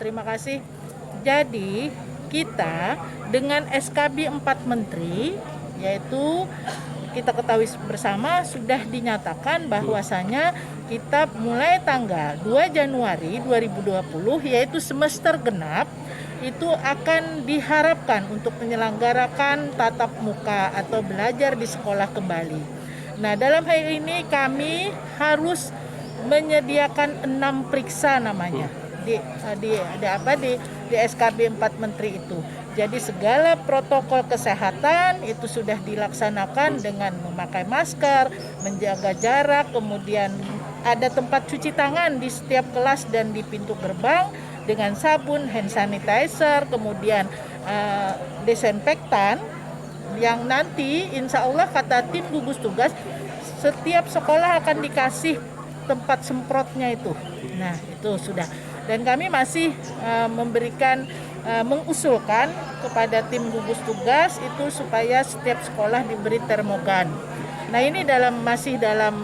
terima kasih. Jadi kita dengan SKB 4 Menteri, yaitu kita ketahui bersama sudah dinyatakan bahwasanya kita mulai tanggal 2 Januari 2020 yaitu semester genap itu akan diharapkan untuk menyelenggarakan tatap muka atau belajar di sekolah kembali. Nah, dalam hal ini kami harus menyediakan 6 periksa namanya di SKB 4 Menteri itu. Jadi segala protokol kesehatan itu sudah dilaksanakan dengan memakai masker, menjaga jarak, kemudian ada tempat cuci tangan di setiap kelas dan di pintu gerbang dengan sabun, hand sanitizer, kemudian desinfektan yang nanti insya Allah kata tim gugus tugas setiap sekolah akan dikasih tempat semprotnya itu. Nah, itu sudah. Dan kami masih mengusulkan kepada tim gugus tugas itu supaya setiap sekolah diberi termogan. Nah, ini masih dalam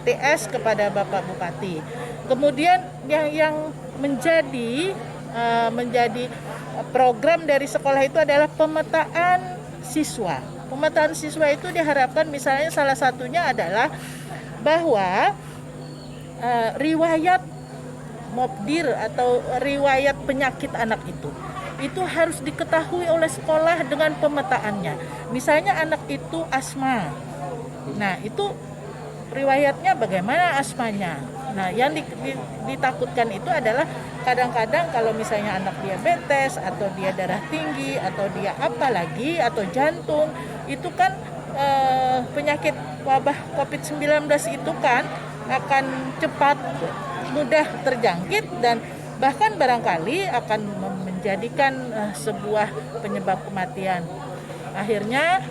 TS kepada Bapak Bupati. Kemudian yang menjadi program dari sekolah itu adalah pemetaan siswa. Pemetaan siswa itu diharapkan misalnya salah satunya adalah bahwa riwayat mobdir atau riwayat penyakit anak itu harus diketahui oleh sekolah dengan pemetaannya. Misalnya anak itu asma. Nah, itu riwayatnya bagaimana asmanya. Nah, yang ditakutkan itu adalah kadang-kadang kalau misalnya anak diabetes atau dia darah tinggi atau dia apa lagi atau jantung, itu kan penyakit wabah COVID-19 itu kan akan cepat mudah terjangkit dan bahkan barangkali akan menjadikan sebuah penyebab kematian. Akhirnya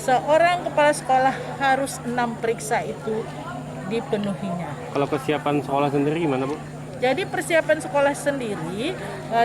seorang kepala sekolah harus 6 periksa itu dipenuhinya. Kalau persiapan sekolah sendiri gimana, Bu? Jadi persiapan sekolah sendiri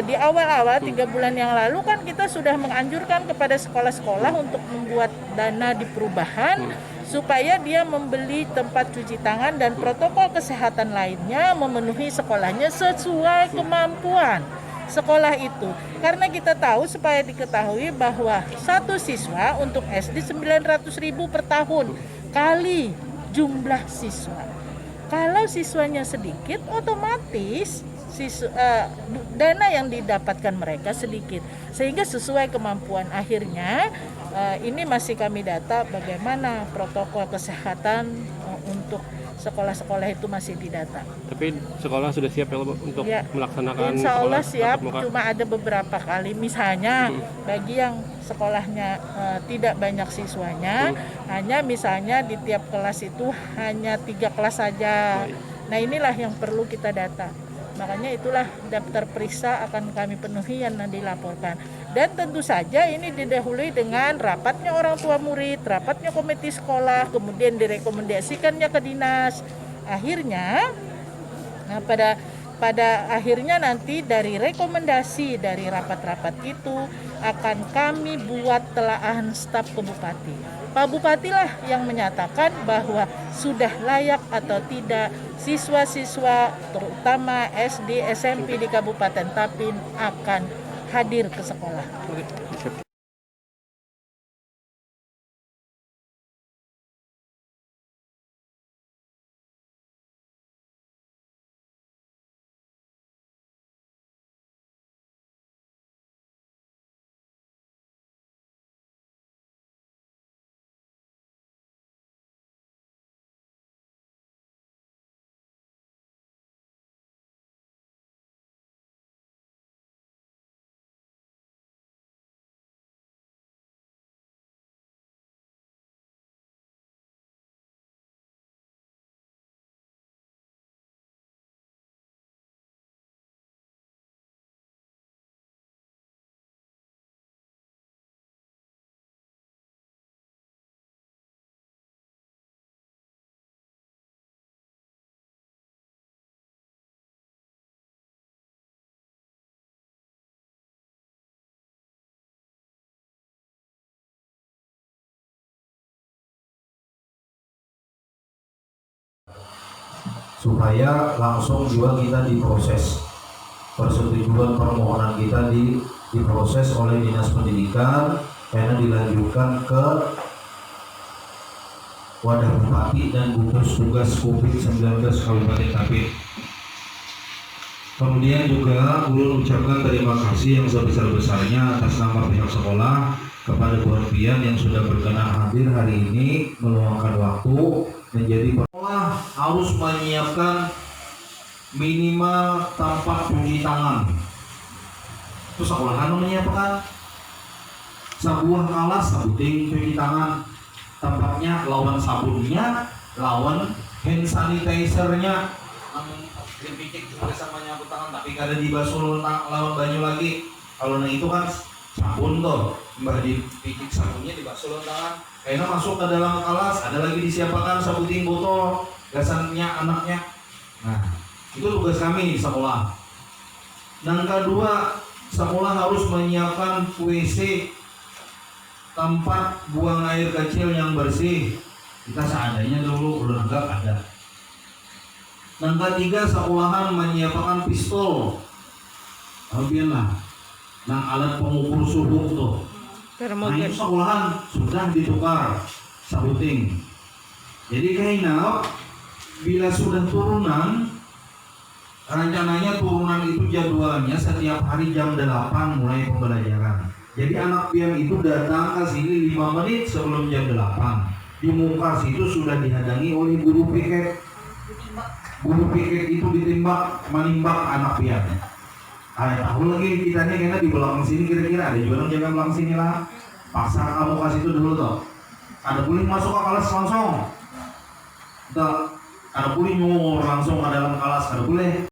di awal-awal 3 bulan yang lalu kan kita sudah menganjurkan kepada sekolah-sekolah untuk membuat dana di perubahan supaya dia membeli tempat cuci tangan dan protokol kesehatan lainnya memenuhi sekolahnya sesuai kemampuan sekolah itu. Karena kita tahu supaya diketahui bahwa satu siswa untuk SD 900.000 per tahun kali jumlah siswa. Kalau siswanya sedikit, otomatis dana yang didapatkan mereka sedikit. Sehingga sesuai kemampuan akhirnya, ini masih kami data bagaimana protokol kesehatan untuk sekolah-sekolah itu masih didata. Tapi sekolah sudah siap ya, Bu, untuk melaksanakan insya Allah siap, muka. cuma ada beberapa kali. Misalnya bagi yang sekolahnya tidak banyak siswanya, hanya misalnya di tiap kelas itu hanya 3 kelas saja. Nah, inilah yang perlu kita data. Makanya itulah daftar periksa akan kami penuhi yang dilaporkan. Dan tentu saja ini didahului dengan rapatnya orang tua murid, rapatnya komite sekolah, kemudian direkomendasikannya ke dinas. Akhirnya, pada akhirnya nanti dari rekomendasi dari rapat-rapat itu akan kami buat telaahan staf ke Bupati. Pak Bupati lah yang menyatakan bahwa sudah layak atau tidak siswa-siswa terutama SD, SMP di Kabupaten Tapin akan hadir ke sekolah. Supaya langsung juga kita diproses persetujuan permohonan kita diproses oleh Dinas Pendidikan karena dilanjutkan ke wadah bupati dan gugus tugas COVID-19 Kabupaten Tapin. Kemudian juga ulun ucapkan terima kasih yang sebesar-besarnya atas nama pihak sekolah kepada Tuan Pian yang sudah berkenan hadir hari ini meluangkan waktu menjadi sekolah harus menyiapkan minimal tempat cuci tangan. Itu sekolahan menyiapkan sebuah alas sabuting cuci tangan, tempatnya lawan sabunnya, lawan hand sanitizer-nya. Dipicik juga sama nyapu tangan, tapi kada dibasuh lawan banyu lagi. Kalau itu kan sabun tuh, mbah dipicik sabunnya dibasuh lawan tangan. Kayaknya masuk ke dalam alas, ada lagi disiapkan sabuting botol, gasannya anaknya. Nah, itu tugas kami di sekolah. Dan kedua, sekolah harus menyiapkan WC, tempat buang air kecil yang bersih. Kita seadanya dulu udah anggap ada. Dan ketiga, sekolahan menyiapkan pistol, lah, nah alat pengukur suhu tuh. Nah itu sekolahan sudah ditukar sabuting. Jadi kayaknya bila sudah turunan, rencananya turunan itu jadwalnya setiap hari jam 8 mulai pembelajaran. Jadi anak pian itu datang ke sini 5 menit sebelum jam 8. Di muka situ sudah dihadangi oleh guru piket. Guru piket itu menimbak anak pian. Tahu lagi kita nih karena di belakang sini kira-kira ada juga yang jaga belakang sini lah. Paksa kamu kasih itu dulu tuh. Ada boleh masuk ke kelas langsung. Ada boleh nyuruh langsung ke dalam kelas, ada boleh.